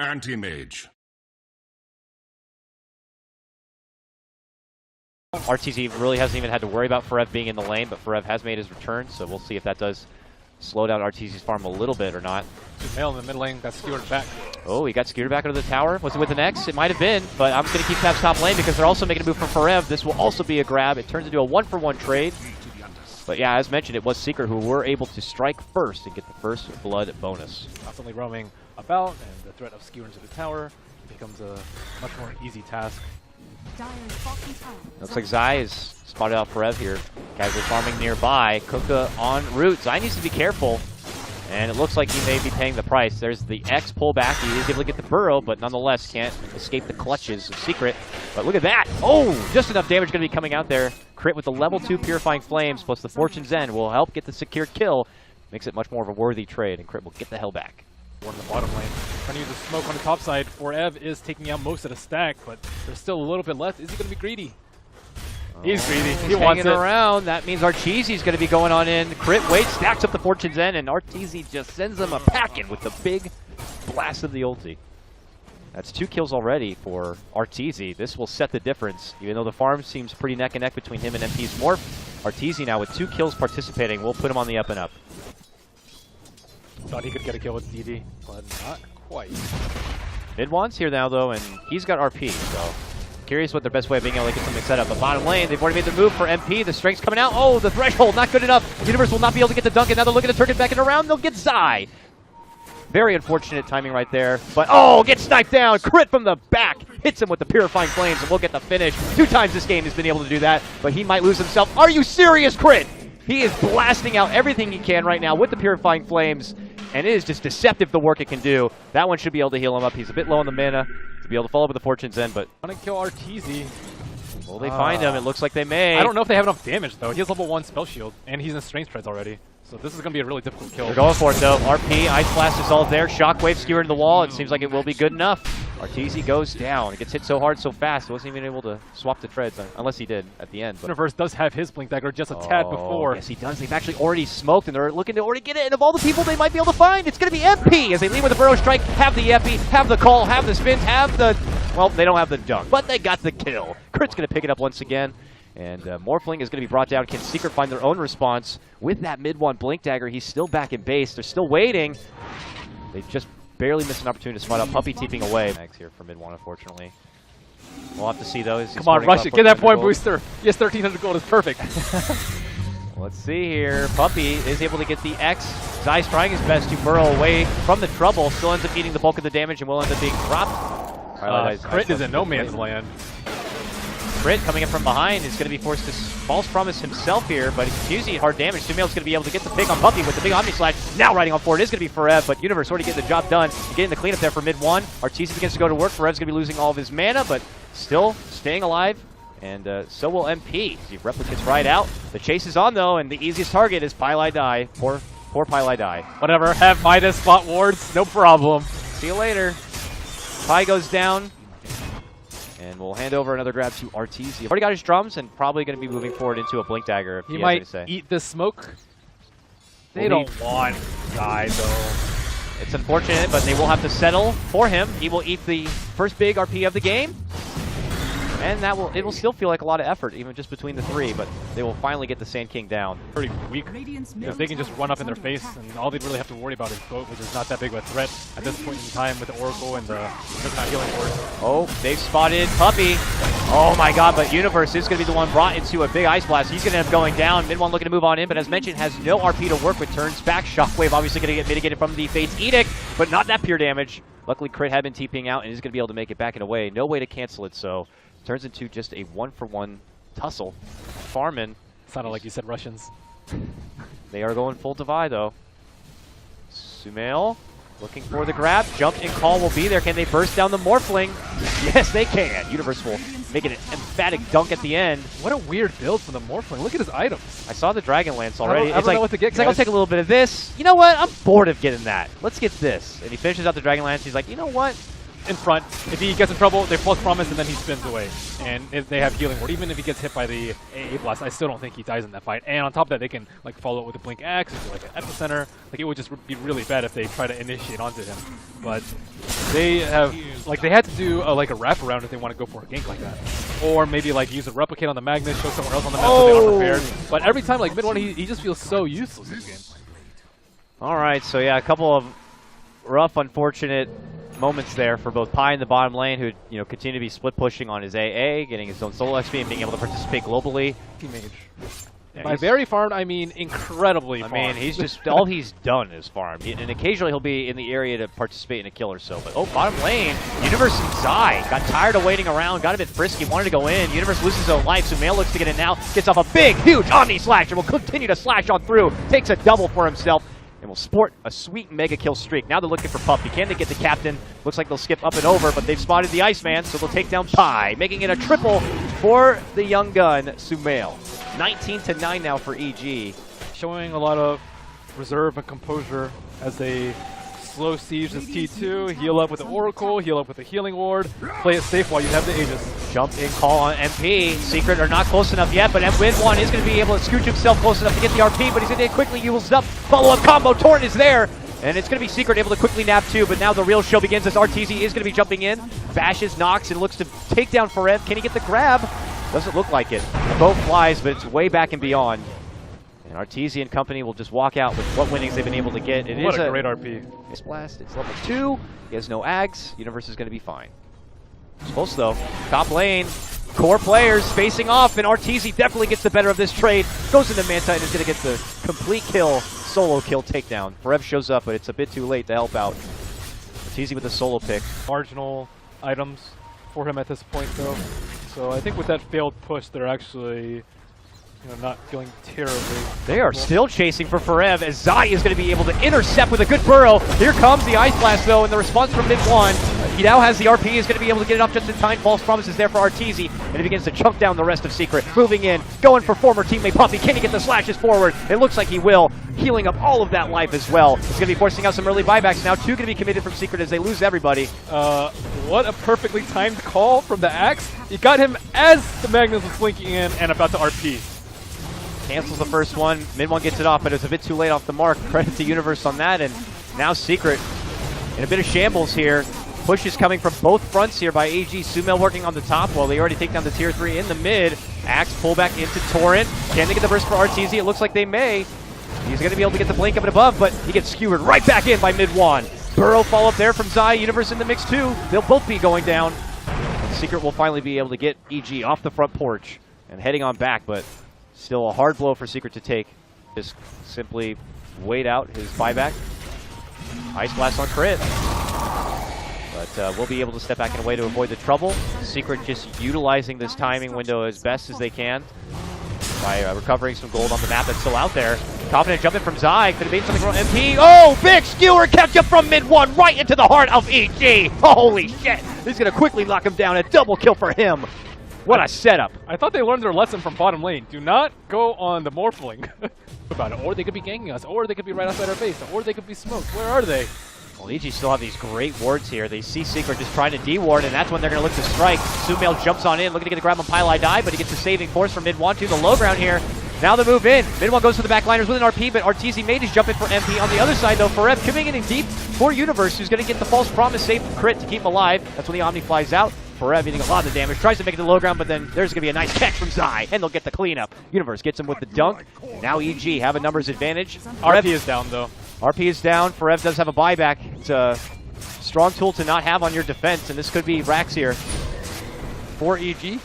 Anti-mage. RTZ really hasn't even had to worry about Forev being in the lane, but Forev has made his return, so we'll see if that does slow down RTZ's farm a little bit or not. zMWECi in the mid lane got skewered back. Oh, he got skewered back into the tower. Was it with an X? It might have been, but I'm going to keep Tab's top lane because they're also making a move for Forev. This will also be a grab. It turns into a 1-for-1 trade. But yeah, as mentioned, it was Seeker who were able to strike first and get the first blood bonus. Constantly roaming about, and the threat of skewering to the tower becomes a much more easy task. Looks like Zai is spotted out Forev here. Casually farming nearby. Kuka en route. Zai needs to be careful. And it looks like he may be paying the price. There's the X pullback. He is able to get the burrow, but nonetheless can't escape the clutches of Secret. But look at that. Oh, just enough damage going to be coming out there. Crit with the level 2 Purifying Flames plus the Fortune's End will help get the secured kill. Makes it much more of a worthy trade, and Crit will get the hell back. One in the bottom lane. Trying to use the smoke on the top side. Forev is taking out most of the stack, but there's still a little bit left. Is he going to be greedy? He's greedy. He wants it around. That means Arteezy's going to be going on in. Crit waits, stacks up the Fortune's End, and Arteezy just sends him a packing with the big blast of the ulti. That's 2 kills already for Arteezy. This will set the difference. Even though the farm seems pretty neck and neck between him and MP's Morph, Arteezy now with 2 kills participating will put him on the up and up. Thought he could get a kill with DD, but not quite. Mid-Wan's here now, though, and he's got RP, so curious what their best way of being able to get something set up. But bottom lane, they've already made their move for MP. The strength's coming out. Oh, the threshold, not good enough. Universe will not be able to get the dunk, and now they're looking to turn it back and around. They'll get Zai. Very unfortunate timing right there. But, oh, gets sniped down. Crit from the back. Hits him with the Purifying Flames, and we'll get the finish. 2 times this game has been able to do that, but he might lose himself. Are you serious, Crit? He is blasting out everything he can right now with the Purifying Flames, and it is just deceptive the work it can do. That one should be able to heal him up. He's a bit low on the mana to be able to follow up with the Fortune's End, but Want to kill Arteezy. will they find him? It looks like they may. I don't know if they have enough damage, though. He has level 1 spell shield, and he's in strength treads already. So this is going to be a really difficult kill. They're going for it, though. RP, Ice Blast is all there. Shockwave skewering the wall. It seems like it will be good enough. Arteezy goes down. It gets hit so hard so fast, he wasn't even able to swap the treads, unless he did at the end. But Universe does have his Blink Dagger just a tad before. Yes, he does. They've actually already smoked, and they're looking to already get it. And of all the people they might be able to find, it's going to be MP as they lead with the Burrow Strike, have the Epi, have the call, have the spins, have the... Well, they don't have the dunk, but they got the kill. Crit's going to pick it up once again. And Morphling is going to be brought down. Can Secret find their own response? With that mid-1 Blink Dagger, he's still back in base. They're still waiting. They just barely missed an opportunity to smite up. Puppy TPing away. Max here for mid-1, unfortunately. We'll have to see, though. Come on, rush it. Get that point booster. Yes, 1,300 gold is perfect. Let's see here. Puppy is able to get the X. Zai's trying his best to burrow away from the trouble. Still ends up eating the bulk of the damage and will end up being dropped. Crit is in no man's land. Crit coming in from behind is going to be forced to false promise himself here, but he's confusing hard damage. zMWECi's going to be able to get the pick on Puppy with the big Omni Slide. Now riding on forward is going to be Forev, but Universe already getting the job done. Getting the cleanup there for mid-1. Arteezy begins to go to work. Forev's going to be losing all of his mana, but still staying alive. And so will MP. He replicates right out. The chase is on, though, and the easiest target is Pylai Die. Poor Pylai Die. Whatever. Have Midas spot wards. No problem. See you later. Py goes down. And we'll hand over another grab to Arteezy. Already got his drums and probably going to be moving forward into a Blink Dagger. If he might eat this smoke. They don't want Zai, though. It's unfortunate, but they will have to settle for him. He will eat the first big RP of the game. And it will still feel like a lot of effort, even just between the 3, but they will finally get the Sand King down. Pretty weak. If they can just run up in their face, and all they'd really have to worry about is Boat, which is not that big of a threat at this point in time with the Oracle and the not healing ward. Oh, they've spotted Puppy. Oh my god, but Universe is going to be the one brought into a big Ice Blast. He's going to end up going down. Mid-1 looking to move on in, but as mentioned, has no RP to work with. Turns back. Shockwave obviously going to get mitigated from the Fate's Edict, but not that pure damage. Luckily, Crit had been TPing out, and he's going to be able to make it back and away. No way to cancel it, so turns into just a 1-for-1 tussle. Farmin. Sounded like you said Russians. They are going full Divide, though. zMWECi looking for the grab. Jump and call will be there. Can they burst down the Morphling? Yes, they can. Universe will make it an emphatic dunk at the end. What a weird build for the Morphling. Look at his items. I saw the Dragon Lance already. I don't know what to get, it's like, I'll take a little bit of this. You know what? I'm bored of getting that. Let's get this. And he finishes out the Dragon Lance. He's like, you know what? in front. If he gets in trouble, they false promise, and then he spins away. And if they have healing ward, even if he gets hit by the AA blast, I still don't think he dies in that fight. And on top of that, they can like follow it with a blink axe, or like an epicenter. Like it would just be really bad if they try to initiate onto him. But they have like they had to do like a wraparound if they want to go for a gank like that, or maybe like use a replicate on the Magnus, show somewhere else on the map so they aren't prepared. But every time like mid one, he just feels so useless this game. All right, so yeah, a couple of rough, unfortunate moments there for both Pi in the bottom lane, who continue to be split pushing on his AA, getting his own solo XP and being able to participate globally. Teammage. Yeah, By very farmed, I mean incredibly farmed. I mean, he's just all he's done is farm, and occasionally he'll be in the area to participate in a kill or so. But bottom lane, Universe and Zai got tired of waiting around, got a bit frisky, wanted to go in. Universe loses his own life, so Sumail looks to get in now, gets off a big, huge Omni Slash, and will continue to slash on through. Takes a double for himself, and will sport a sweet mega kill streak. Now they're looking for Puppy. Can they get the captain? Looks like they'll skip up and over, but they've spotted the Iceman, so they'll take down Pi, making it a triple for the young gun, Sumail. 19-9 now for EG. Showing a lot of reserve and composure as they slow siege this T2, heal up with the Oracle, heal up with the healing ward, play it safe while you have the Aegis. Jump in call on MP. Secret are not close enough yet, but Win1 is going to be able to scooch himself close enough to get the RP, but he's going to get quickly used up. Follow-up combo, Torrent is there, and it's going to be Secret able to quickly nab too, but now the real show begins as RTZ is going to be jumping in. Bashes, knocks, and looks to take down Forev. Can he get the grab? Doesn't look like it. The boat flies, but it's way back and beyond. And Arteezy and company will just walk out with what winnings they've been able to get. It what is a great RP. Ice Blast, it's level 2. He has no Ags. Universe is going to be fine. It's close though. Top lane, core players facing off, and Arteezy definitely gets the better of this trade. Goes into Manta and is going to get the complete kill, solo kill takedown. Forev shows up, but it's a bit too late to help out. Arteezy with the solo pick. Marginal items for him at this point though. So I think with that failed push, they're actually not feeling terribly. They are still chasing for Forev as Zai is going to be able to intercept with a good burrow. Here comes the Ice Blast though, and the response from mid-1. He now has the RP, is going to be able to get it up just in time. False promise is there for Arteezy, and he begins to chunk down the rest of Secret. Moving in, going for former teammate Puppy. Can he get the slashes forward? It looks like he will. Healing up all of that life as well. It's going to be forcing out some early buybacks now. 2 going to be committed from Secret as they lose everybody. What a perfectly timed call from the Axe. He got him as the Magnus was blinking in and about to RP. Cancels the first one. Mid-1 gets it off, but it's a bit too late off the mark. Credit to Universe on that, and now Secret in a bit of shambles here. Push is coming from both fronts here by AG. Sumail working on the top while they already take down the tier 3 in the mid. Axe pull back into Torrent. Can they get the burst for Arteezy? It looks like they may. He's going to be able to get the blink up and above, but he gets skewered right back in by mid-1. Burrow follow-up there from Zai. Universe in the mix too. They'll both be going down. And Secret will finally be able to get EG off the front porch and heading on back, but still a hard blow for Secret to take. Just simply wait out his buyback. Ice Blast on crit. But we'll be able to step back in a way to avoid the trouble. Secret just utilizing this timing window as best as they can by recovering some gold on the map that's still out there. Confident jump in from Zai. Could have made something from MP. Oh, big skewer catch up from mid-1 right into the heart of EG. Holy shit. He's going to quickly lock him down. A double kill for him. What a setup. I thought they learned their lesson from bottom lane. Do not go on the Morphling about it. Or they could be ganking us. Or they could be right outside our base. Or they could be smoked. Where are they? Well, EG still have these great wards here. They see Secret just trying to de-ward, and that's when they're going to look to strike. Sumail jumps on in, looking to get a grab on Pylai Die, but he gets a saving force from mid-1 to the low ground here. Now the move in. Mid-1 goes for the backliners with an RP, but Arteezy made his jump in for MP. On the other side, though, Forev coming in deep for Universe, who's going to get the false promise save crit to keep him alive. That's when the Omni flies out. Forev eating a lot of the damage, tries to make it to the low ground, but then there's going to be a nice catch from Zai, and they'll get the cleanup. Universe gets him with the dunk. And now EG have a numbers advantage. RP is down, though. RP is down. Forev does have a buyback. It's a strong tool to not have on your defense, and this could be Rax here for EG.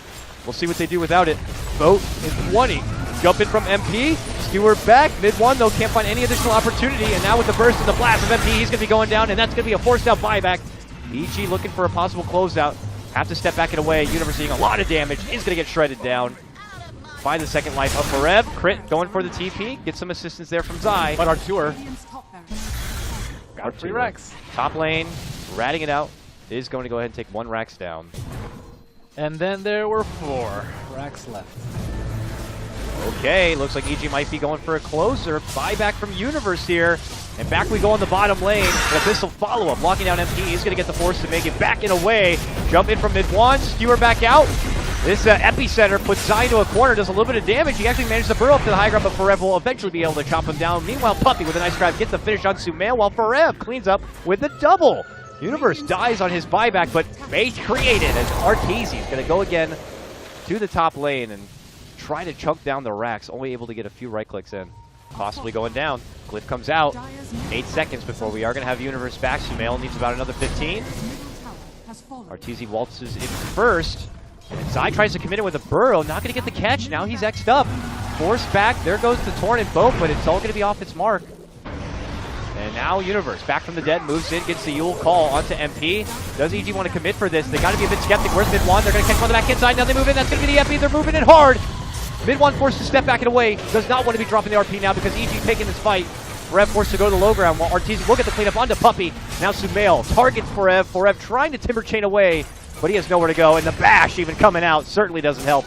We'll see what they do without it. Boat in 20. Jump in from MP. Skewer back. Mid-1, though, can't find any additional opportunity, and now with the burst and the blast of MP, he's going to be going down, and that's going to be a forced out buyback. EG looking for a possible closeout. Have to step back and away. Universe seeing a lot of damage. Is going to get shredded down. Find the second life up for Rev. Crit going for the TP. Get some assistance there from Zai. But Artur got 3 Rax. Top lane, ratting it out. Is going to go ahead and take 1 Rax down. And then there were 4 Rax left. Okay, looks like EG might be going for a closer. Buyback from Universe here. And back we go on the bottom lane. But this will follow up. Locking down MP. He's going to get the force to make it back and away. Jump in from mid one. Skewer back out. This epicenter puts Zai into a corner. Does a little bit of damage. He actually managed to burrow up to the high ground, but Forev will eventually be able to chop him down. Meanwhile, Puppy with a nice grab gets the finish on Sumail, while Forev cleans up with the double. Universe dies on his buyback, but base created as Arteezy is going to go again to the top lane and try to chunk down the racks. Only able to get a few right clicks in. Possibly going down. Glyph comes out. 8 seconds before we are going to have Universe back. Sumail needs about another 15. Arteezy waltzes in first. And Zai tries to commit it with a burrow. Not going to get the catch. Now he's X'd up. Forced back. There goes the Torrent and Boat, but it's all going to be off its mark. And now Universe, back from the dead, moves in, gets the Yule call onto MP. Does EG want to commit for this? They got to be a bit skeptic. Where's mid one? They're going to catch him on the back inside. Now they move in. That's going to be the MP. They're moving it hard. Mid one forced to step back and away. Does not want to be dropping the RP now because EG taking this fight. Forev forced to go to the low ground while Arteezy will get the cleanup onto Puppy. Now Sumail targets Forev. Forev trying to timber chain away, but he has nowhere to go. And the bash even coming out certainly doesn't help.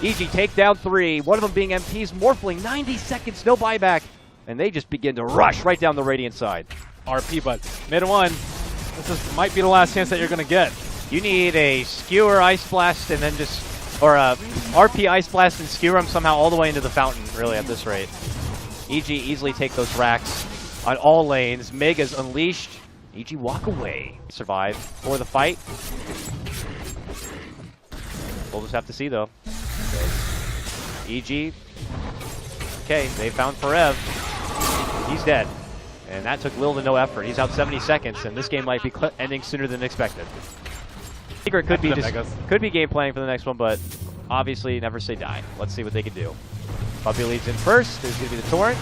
EG take down 3. One of them being MP's Morphling. 90 seconds, no buyback. And they just begin to rush right down the Radiant side. RP, but mid one, might be the last chance that you're going to get. You need a Skewer Ice Blast and then just, or a RP Ice Blast and Skewer him somehow all the way into the fountain, really, at this rate. EG easily take those racks on all lanes. Mega's unleashed. EG walk away. Survive for the fight. We'll just have to see, though. EG. Okay, they found Forev. He's dead. And that took little to no effort. He's out 70 seconds, and this game might be ending sooner than expected. Secret could be game planning for the next one, but obviously never say die. Let's see what they can do. Puppy leads in first. There's going to be the Torrent.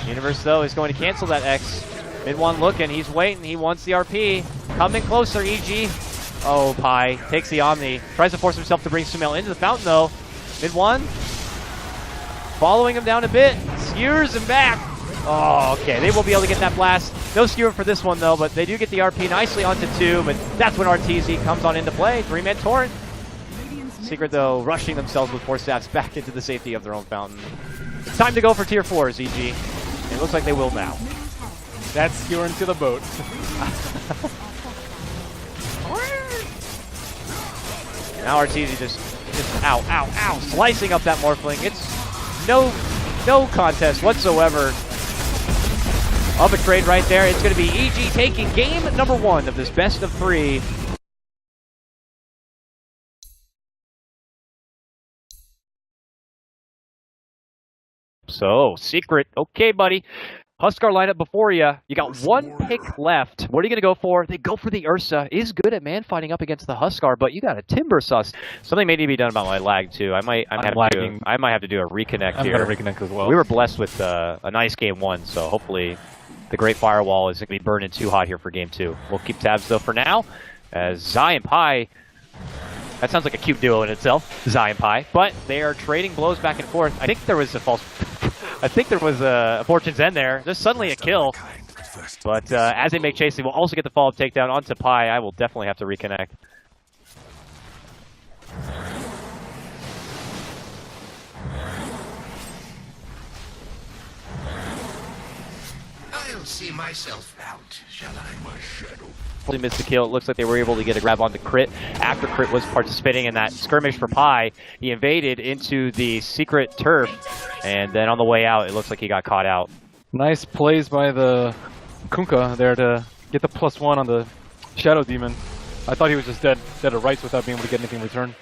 Universe, though, is going to cancel that X. Mid one looking. He's waiting. He wants the RP. Coming closer, EG. Oh, Pi. Takes the Omni. Tries to force himself to bring Sumail into the fountain, though. Mid one. Following him down a bit. Skewers him back. Oh, okay. They will be able to get that blast. No skewer for this one, though, but they do get the RP nicely onto 2, but that's when Arteezy comes on into play. 3-man Torrent. Secret, though, rushing themselves with 4 staffs back into the safety of their own fountain. It's time to go for tier 4s, EG. It looks like they will now. That's skewering to the boat. Now Arteezy just ow, ow, ow, slicing up that Morphling. It's no contest whatsoever of a trade right there. It's going to be EG taking game number 1 of this best of 3. So, Secret, okay, buddy. Huskar lineup before you. You got 1 pick left. What are you going to go for? They go for the Ursa. Is good at man fighting up against the Huskar, but you got a Timber Sus. Something may need to be done about my lag, too. I might have to do a reconnect here. I'm going to reconnect as well. We were blessed with a nice game 1, so hopefully the Great Firewall isn't going to be burning too hot here for game 2. We'll keep tabs, though, for now, as Zai and Pi... That sounds like a cute duo in itself, Zai and Pi, but they are trading blows back and forth. I think there was a Fortune's End there. There's suddenly a kill. But as they make chase, they will also get the follow-up takedown onto Pi. I will definitely have to reconnect. I'll see myself out, shall I? My shadow. Missed the kill. It looks like they were able to get a grab onto Crit after Crit was participating in that skirmish for Pi. He invaded into the secret turf, and then on the way out, it looks like he got caught out. Nice plays by the Kunkka there to get the +1 on the Shadow Demon. I thought he was just dead to rights without being able to get anything in return.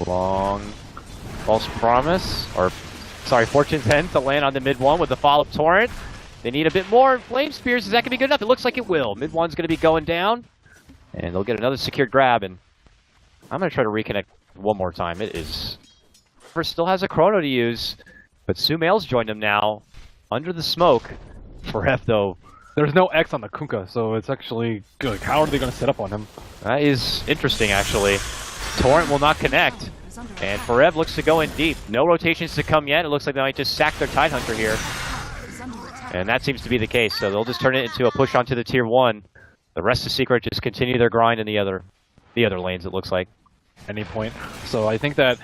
Long false promise, or sorry, Fortune's End to land on the mid one with the follow-up Torrent. They need a bit more Flame Spears. Is that going to be good enough? It looks like it will. Mid one's going to be going down, and they'll get another secured grab, and I'm going to try to reconnect one more time. It is... First still has a chrono to use, but Sumail's joined him now under the smoke. For F, though. There's no X on the Kunkka, so it's actually good. How are they going to set up on him? That is interesting, actually. Torrent will not connect, and Forev looks to go in deep. No rotations to come yet. It looks like they might just sack their Tidehunter here. And that seems to be the case, so they'll just turn it into a push onto the tier 1. The rest of Secret just continue their grind in the other lanes, it looks like. any point. So I think that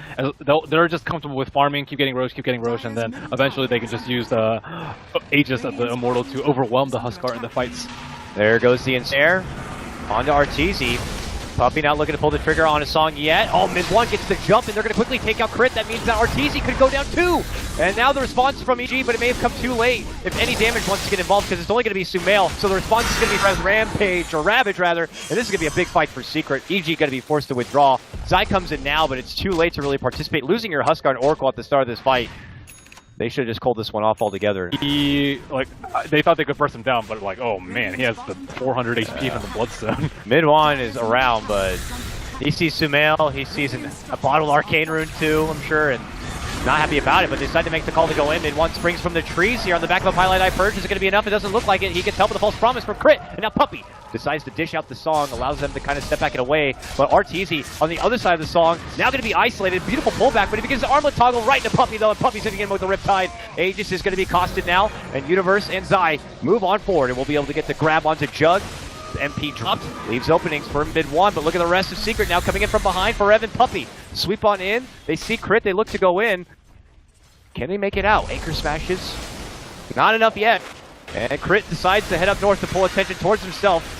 they're just comfortable with farming, keep getting Roche, and then eventually they can just use the Aegis of the Immortal to overwhelm the Huskar in the fights. There goes the Ensnare. On to Arteezy. Puppy not looking to pull the trigger on a song yet. Oh, mid-1 gets the jump, and they're going to quickly take out Crit. That means that Arteezy could go down 2. And now the response from EG, but it may have come too late. If any damage wants to get involved, because it's only going to be Sumail. So the response is going to be Rampage, or Ravage rather. And this is going to be a big fight for Secret. EG going to be forced to withdraw. Zai comes in now, but it's too late to really participate. Losing your Huskar and Oracle at the start of this fight, they should have just called this one off altogether. They thought they could burst him down, but like, oh man, he has the 400 HP from the Bloodstone. Mid-1 is around, but he sees Sumail, he sees a bottled Arcane Rune too, I'm sure, and not happy about it, but they decide to make the call to go in. Mid-1 springs from the trees here on the back of a Pilot Eye Purge. Is it going to be enough? It doesn't look like it. He gets help with a false promise from Crit, and now Puppy decides to dish out the song, allows them to kind of step back and away. But Arteezy on the other side of the song, now going to be isolated. Beautiful pullback, but he begins to armlet toggle right into Puppy, though, and Puppy's hitting him with the Riptide. Aegis is going to be costed now, and Universe and Zai move on forward, and we'll be able to get the grab onto Jug. The MP dropped, leaves openings for mid-1, but look at the rest of Secret now coming in from behind for Evan Puppy. Sweep on in, they see Crit, they look to go in. Can they make it out? Anchor smashes. Not enough yet. And Crit decides to head up north to pull attention towards himself.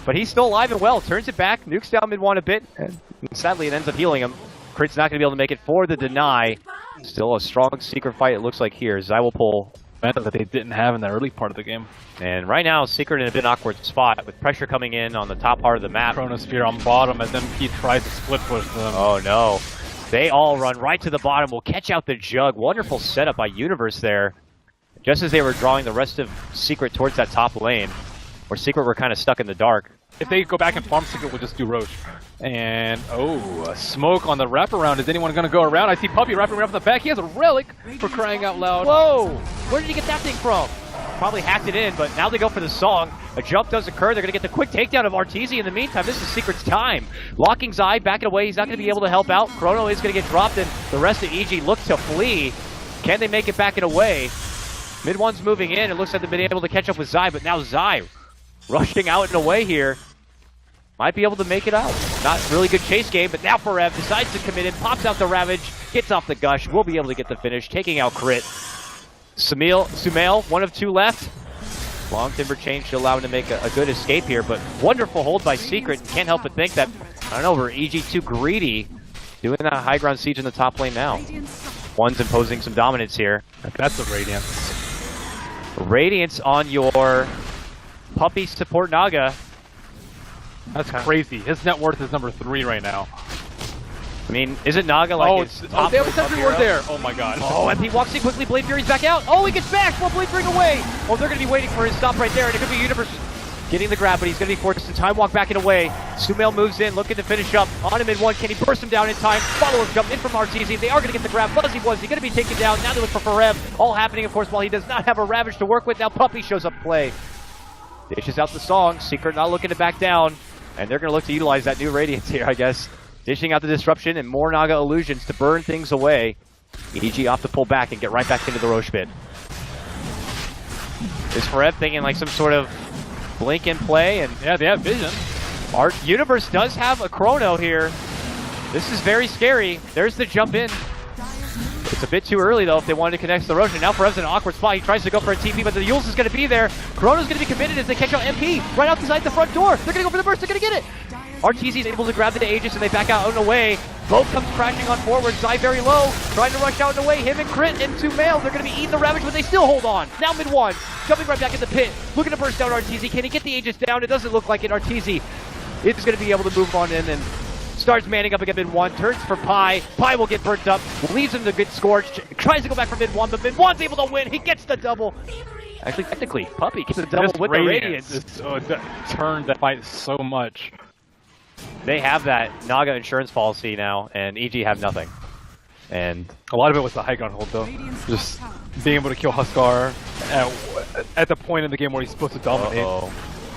But he's still alive and well. Turns it back. Nukes down mid-1 a bit. And sadly, it ends up healing him. Crit's not going to be able to make it for the deny. Still a strong Secret fight, it looks like here. Zai will pull that they didn't have in the early part of the game. And right now, Secret in a bit awkward spot with pressure coming in on the top part of the map. Chronosphere on bottom as MP tries to split push them. Oh no. They all run right to the bottom. Will catch out the Jug. Wonderful setup by Universe there. Just as they were drawing the rest of Secret towards that top lane, where Secret were kind of stuck in the dark. If they go back and farm, Secret will just do Roche. And, a smoke on the wraparound. Is anyone going to go around? I see Puppy wrapping around the back. He has a relic, for crying out loud. Whoa! Where did he get that thing from? Probably hacked it in, but now they go for the song. A jump does occur. They're going to get the quick takedown of Arteezy. In the meantime, this is Secret's time. Locking Zai, backing away. He's not going to be able to help out. Chrono is going to get dropped, and the rest of EG look to flee. Can they make it back and away? Mid-1's moving in. It looks like they've been able to catch up with Zai, but now Zai rushing out and away here. Might be able to make it out. Not really good chase game, but now Forev decides to commit in, pops out the Ravage, gets off the Gush. We'll be able to get the finish, taking out Crit. Sumail, 1 of 2 left. Long Timber change to allow him to make a good escape here, but wonderful hold by Secret. Can't help but think that, I don't know, we're EG too greedy. Doing that high ground siege in the top lane now. One's imposing some dominance here. That's a Radiance. Radiance on your Puppy support Naga. That's crazy. His net worth is number 3 right now. I mean, isn't Naga like his top they have a sentry ward there. Oh my god. Oh, MP walks in quickly. Blade Fury's back out. Oh, he gets back. Well, Blade Fury away. Oh, they're going to be waiting for his stop right there. And it could be Universe getting the grab, but he's going to be forced to time walk back and away. Sumail moves in, looking to finish up on him mid-1. Can he burst him down in time? Follow-up jump in from Arteezy. They are going to get the grab. Fuzzy was he going to be taken down. Now they look for Forev. All happening, of course, while he does not have a Ravage to work with. Now Puppy shows up play. Dishes out the song. Secret not looking to back down. And they're going to look to utilize that new Radiance here, I guess. Dishing out the disruption and more Naga illusions to burn things away. EG off to pull back and get right back into the Roche pit. Is Forev thinking like some sort of blink and play? And yeah, they have vision. Universe does have a Chrono here. This is very scary. There's the jump in. It's a bit too early, though, if they wanted to connect to the Roche. And now Forev's in an awkward spot. He tries to go for a TP, but the Yules is going to be there. Chrono's going to be committed as they catch out MP right outside the front door. They're going to go for the burst. They're going to get it. Arteezy's able to grab the Aegis, and they back out and away. Both comes crashing on forward. Zai very low, trying to rush out and away. Him and Crit and Sumail. They're going to be eating the Ravage, but they still hold on. Now mid-1, jumping right back in the pit. Looking to burst down Arteezy. Can he get the Aegis down? It doesn't look like it. Arteezy is going to be able to move on in and starts manning up again mid-1, turns for Pi. Pi will get burnt up, leaves him to good Scorch, tries to go back for mid-1, but mid-1's able to win. He gets the double. Actually, technically, Puppy gets the double with the Radiance. Turned that fight so much. They have that Naga insurance policy now, and EG have nothing. And a lot of it was the high ground hold, though. Just being able to kill Huskar at the point in the game where he's supposed to dominate.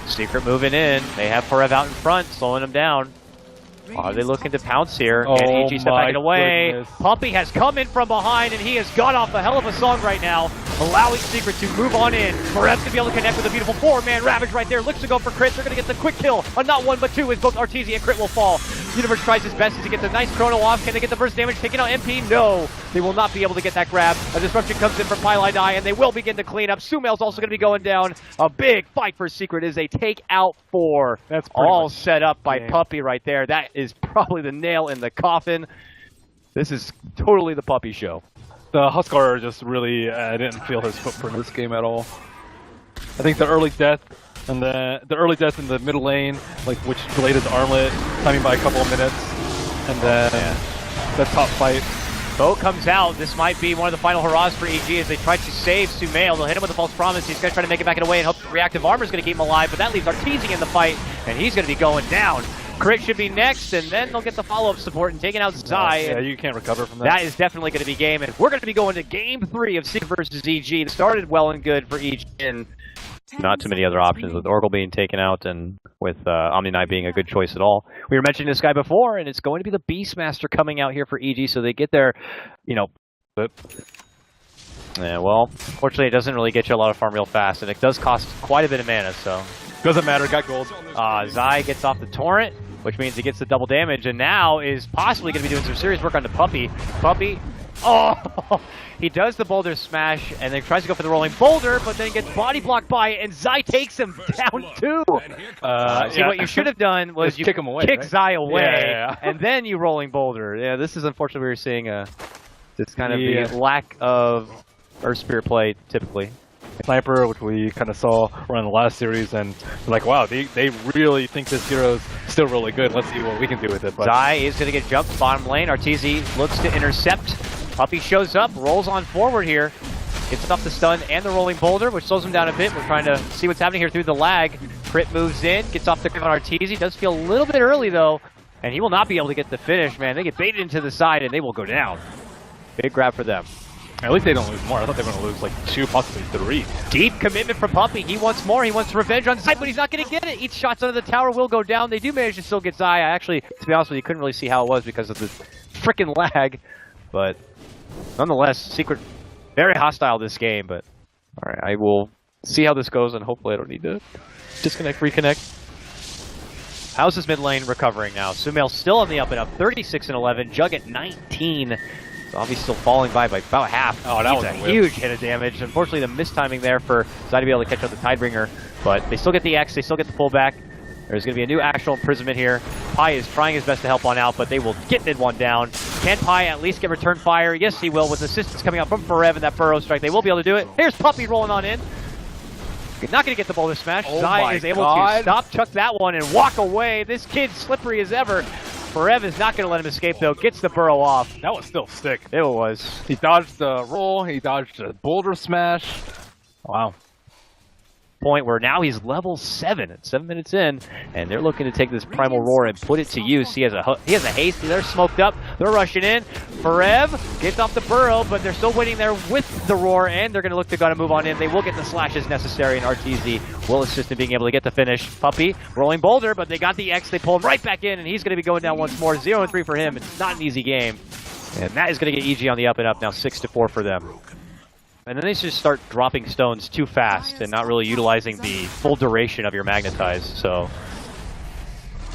Secret moving in. They have Forev out in front, slowing him down. Are they looking to pounce here? And EG step back away. Goodness. Puppy has come in from behind, and he has got off a hell of a song right now. allowing Secret to move on in. Forev's going to be able to connect with a beautiful 4-man Ravage right there. Looks to go for crit. They're going to get the quick kill on not one but two as both Arteezy and Crit will fall. Universe tries his best to get the nice chrono off. Can they get the burst damage taking out MP? No. They will not be able to get that grab. A disruption comes in from Pylai Die, and they will begin to clean up. Sumail's also going to be going down. A big fight for Secret is a take out 4. That's all set up by Puppy right there. That is probably the nail in the coffin. This is totally the Puppy show. The Huskar just really didn't feel his footprint in this game at all. I think the early death and the early death in the middle lane, like which delayed his armlet, timing by a couple of minutes, and then the top fight. Boat comes out. This might be one of the final hurrahs for EG as they try to save Sumail. They'll hit him with a false promise. He's going to try to make it back and away and hope reactive armor is going to keep him alive, but that leaves Arteezy in the fight, and he's going to be going down. Crit should be next, and then they'll get the follow-up support and taking out Zai. Yeah, you can't recover from that. That is definitely going to be game, and we're going to be going to Game 3 of Secret versus EG. It started well and good for EG, and not too many other options with Oracle being taken out and with Omni Knight being a good choice at all. We were mentioning this guy before, and it's going to be the Beastmaster coming out here for EG, so they get their, you know... Yeah, well, fortunately it doesn't really get you a lot of farm real fast, and it does cost quite a bit of mana, so... Doesn't matter, got gold. Zai gets off the Torrent, which means he gets the double damage, and now is possibly going to be doing some serious work on the Puppy. Puppy, oh! He does the Boulder Smash, and then tries to go for the Rolling Boulder, but then gets body blocked by it, and Zai takes him down too! See, what you should have done was you kick him away, kick right? Zai away, Yeah. and then you Rolling Boulder. Yeah, this is unfortunately we were seeing this kind of Yeah. the lack of Earth Spear play, typically. Sniper, which we kind of saw around the last series, and like, wow, they really think this hero's still really good. Let's see what we can do with it. But Zai is going to get jumped bottom lane. Arteezy looks to intercept. Puppy shows up, rolls on forward here. Gets off the stun and the rolling boulder, which slows him down a bit. We're trying to see what's happening here through the lag. Crit moves in, gets off the grip on Arteezy. Does feel a little bit early though, and he will not be able to get the finish, man. They get baited into the side and they will go down. Big grab for them. at least they don't lose more. I thought they were going to lose like 2, possibly 3. Deep commitment from Puppy. He wants more. He wants revenge on Zai, but he's not going to get it. Each shots under the tower will go down. They do manage to still get Zai. I actually, to be honest with you, couldn't really see how it was because of the freaking lag. But nonetheless, Secret, very hostile this game. But all right, I will see how this goes, and hopefully I don't need to disconnect, reconnect. How's this mid lane recovering now? Sumail still on the up and up, 36 and 11. Jug at 19. Obviously still falling by about half. Oh, that was a huge hit of damage. Unfortunately, the mistiming there for Zai to be able to catch up the Tidebringer. But they still get the X, they still get the pullback. There's going to be a new actual imprisonment here. Pi is trying his best to help on out, but they will get mid one down. Can Pi at least get return fire? Yes, he will, with assistance coming out from Forev and that burrow strike. They will be able to do it. Here's Puppy rolling on in. Not going to get the boulder smash. Zai is able to stop, chuck that one, and walk away. This kid's slippery as ever. Forev is not going to let him escape, though. Gets the burrow off. That was still sick. It was. He dodged the roll. He dodged the boulder smash. Wow. Point where now he's level 7 at 7 minutes in, and they're looking to take this primal roar and put it to use. He has a haste. They're smoked up. They're rushing in. Forev gets off the burrow, but they're still waiting there with the roar, and they're going to look to move on in. They will get the slashes necessary, and Arteezy will assist in being able to get the finish. Puppy rolling boulder, but they got the X. They pull him right back in, and he's going to be going down once more. 0-3 for him. It's not an easy game, and that is going to get EG on the up and up now. 6-4 for them. And then they just start dropping stones too fast and not really utilizing the full duration of your magnetize. So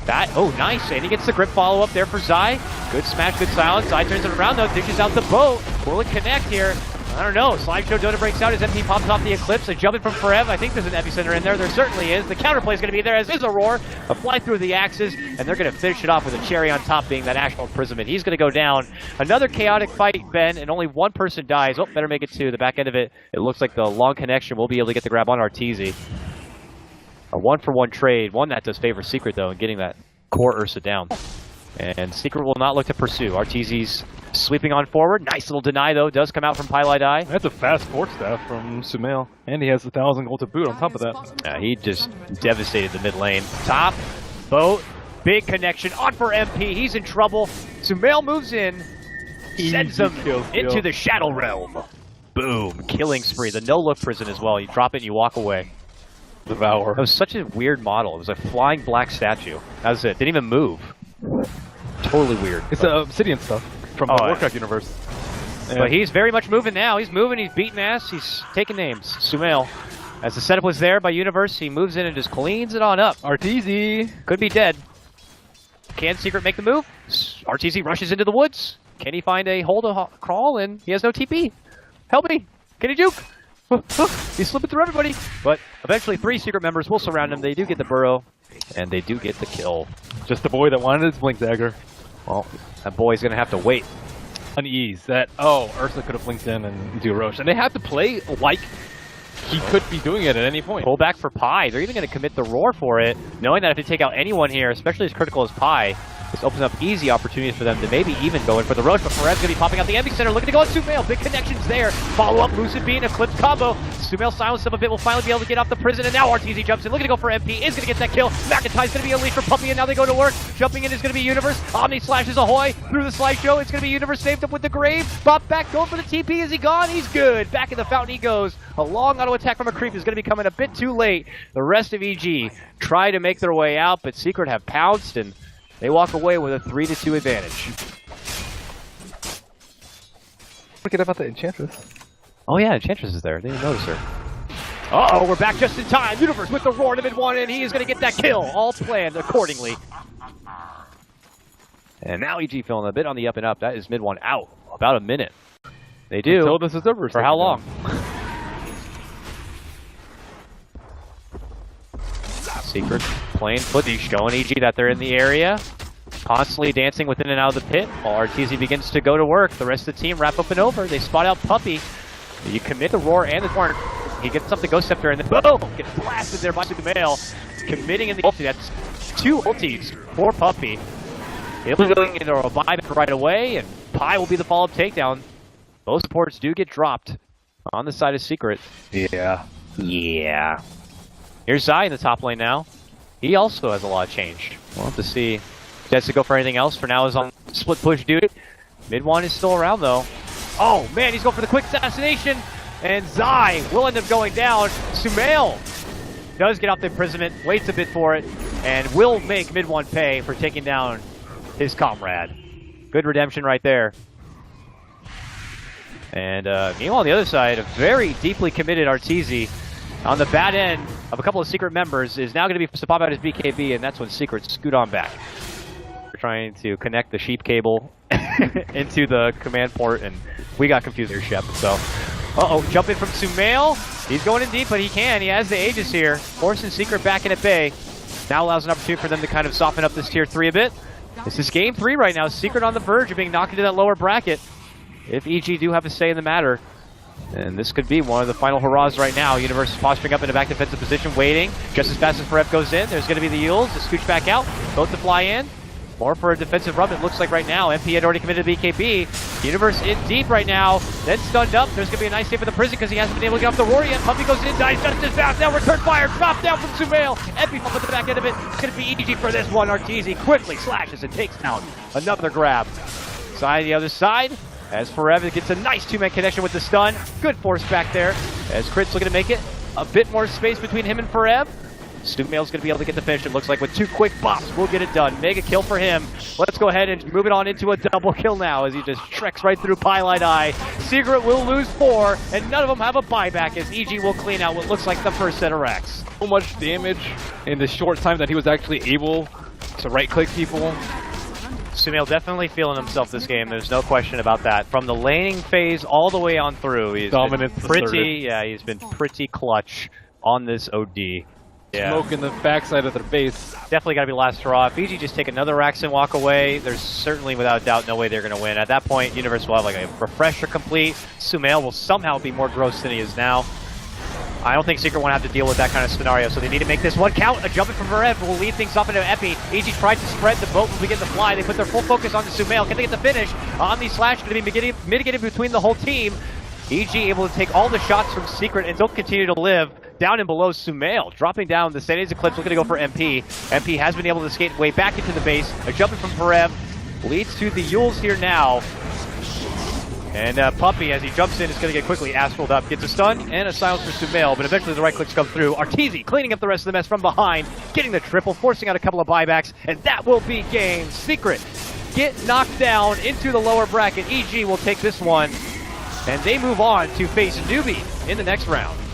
that, oh nice, and he gets the grip follow up there for Zai. Good smash, good silence. Zai turns it around though, dishes out the boat. Will it connect here? I don't know. Slideshow Dota breaks out. His MP pops off the Eclipse. A jumping from Forev. I think there's an epicenter in there. There certainly is. The counterplay is going to be there, as is a roar. A fly through the axes, and they're going to finish it off with a cherry on top, being that Actual Imprisonment. He's going to go down. Another chaotic fight, Ben, and only one person dies. Oh, better make it 2. The back end of it, it looks like the long connection will be able to get the grab on Arteezy. A 1-for-1 trade. One that does favor Secret, though, in getting that core Ursa down. And Secret will not look to pursue. Arteezy's sweeping on forward. Nice little deny, though. Does come out from Pylai Die. That's a fast force staff from Sumail. And he has 1,000 gold to boot on top of that. He just devastated the mid lane. Top, boat, big connection. On for MP. He's in trouble. Sumail moves in. Sends him into the Shadow Realm. Boom. Killing spree. The no-look prison as well. You drop it and you walk away. Devour. That was such a weird model. It was a flying black statue. That was it. Didn't even move. Totally weird. It's the Obsidian stuff from the Warcraft universe. But he's very much moving now. He's moving, he's beating ass, he's taking names. Sumail, as the setup was there by Universe, he moves in and just cleans it on up. RTZ Could be dead. Can Secret make the move? RTZ rushes into the woods. Can he find a hole to crawl? And he has no TP. Help me! Can he juke? He's slipping through everybody. But eventually 3 Secret members will surround him. They do get the burrow, and they do get the kill. Just the boy that wanted his blink dagger. Well, that boy's gonna have to wait. Unease that, oh, Ursa could have blinked in and do Roche. And they have to play like he could be doing it at any point. Pull back for Pi. They're even gonna commit the roar for it, knowing that if they take out anyone here, especially as critical as Pi, this opens up easy opportunities for them to maybe even go in for the Roche, but Perev's going to be popping out the MD Center, looking to go on Sumail. Big connections there. Follow up, Lucid Bean, Eclipse combo. Sumail silenced him a bit, will finally be able to get off the prison, and now RTZ jumps in, looking to go for MP, is going to get that kill. McIntyre's going to be unleashed for Puppy, and now they go to work. Jumping in is going to be Universe. Omni slashes ahoy through the slideshow. It's going to be Universe saved up with the grave. Bop back, going for the TP. Is he gone? He's good. Back in the fountain he goes. A long auto attack from a creep is going to be coming a bit too late. The rest of EG try to make their way out, but Secret have pounced, and they walk away with a 3-2 advantage. Forget about the Enchantress. Oh yeah, Enchantress is there. Didn't even notice her. Uh-oh, we're back just in time. Universe with the roar to mid-1, and he is going to get that kill. All planned accordingly. And now EG feeling a bit on the up and up. That is mid-1 out. About a minute. They do. Until this is over. For how long? Secret playing footy, showing EG that they're in the area. Constantly dancing within and out of the pit while RTZ begins to go to work. The rest of the team wrap up and over. They spot out Puppy. You commit the roar and the corner. He gets up the Ghost Scepter and then boom! Gets blasted there by Sumail. Committing in the ulti. That's 2 ultis for Puppy. He'll be going into a buyback right away, and Pi will be the follow-up takedown. Both supports do get dropped on the side of Secret. Yeah. Yeah. Here's Zai in the top lane now. He also has a lot changed. We'll have to see if he has to go for anything else. For now, is on split push duty. Mid-1 is still around though. Oh man, he's going for the quick assassination, and Zai will end up going down. Sumail does get out the imprisonment, waits a bit for it, and will make Mid-1 pay for taking down his comrade. Good redemption right there. And meanwhile on the other side, a very deeply committed RTZ on the bad end of a couple of Secret members is now going to be to pop out his BKB, and that's when Secret scoot on back. We're trying to connect the sheep cable into the command port, and we got confused here, Shep. So, uh-oh, jump in from Sumail. He's going in deep, but he can. He has the Aegis here, forcing Secret back in at bay. Now allows an opportunity for them to kind of soften up this tier 3 a bit. This is game 3 right now. Secret on the verge of being knocked into that lower bracket. If EG do have a say in the matter. And this could be one of the final hurrahs right now. Universe is posturing up in a back defensive position, waiting. Just as fast as Perep goes in, there's going to be the Yules to scooch back out. Both to fly in. More for a defensive run, it looks like right now. MP had already committed to BKB. Universe in deep right now. Then stunned up. There's going to be a nice save for the prison because he hasn't been able to get off the roar yet. Puppy goes in, dies just as fast. Now return fire. Drop down from Sumail. MP up at the back end of it. It's going to be EG for this one. RTZ quickly slashes and takes down another grab. Side the other side. As Forever gets a nice 2-man connection with the stun. Good force back there. As Crit's looking to make it a bit more space between him and Forev. Stumail's going to be able to get the finish. It looks like with 2 quick bops, we'll get it done. Mega kill for him. Let's go ahead and move it on into a double kill now as he just treks right through Pylite Eye. Secret will lose 4, and none of them have a buyback as EG will clean out what looks like the first set of racks. So much damage in the short time that he was actually able to right-click people. Sumail definitely feeling himself this game. There's no question about that. From the laning phase all the way on through, he's dominant, been pretty. Yeah, he's been pretty clutch on this OD. Yeah. Smoke in the backside of their base. Definitely got to be last hurrah. If EG just take another Rax and walk away, there's certainly, without doubt, no way they're going to win. At that point, Universe will have like a refresher complete. Sumail will somehow be more gross than he is now. I don't think Secret want to have to deal with that kind of scenario, so they need to make this one count. A jumping from Verev will lead things off into Epi. EG tried to spread, the boat will begin to fly. They put their full focus onto Sumail. Can they get the finish? Omni Slash going to be mitigated between the whole team. EG able to take all the shots from Secret and still continue to live down and below Sumail. Dropping down, the Sanity's Eclipse looking to go for MP. MP has been able to skate way back into the base. A jumping from Verev leads to the Yules here now. And Puppy, as he jumps in, is going to get quickly astraled up. Gets a stun and a silence for Sumail, but eventually the right clicks come through. RTZ cleaning up the rest of the mess from behind, getting the triple, forcing out a couple of buybacks, and that will be game. Secret get knocked down into the lower bracket. EG will take this one And they move on to face Newbie in the next round.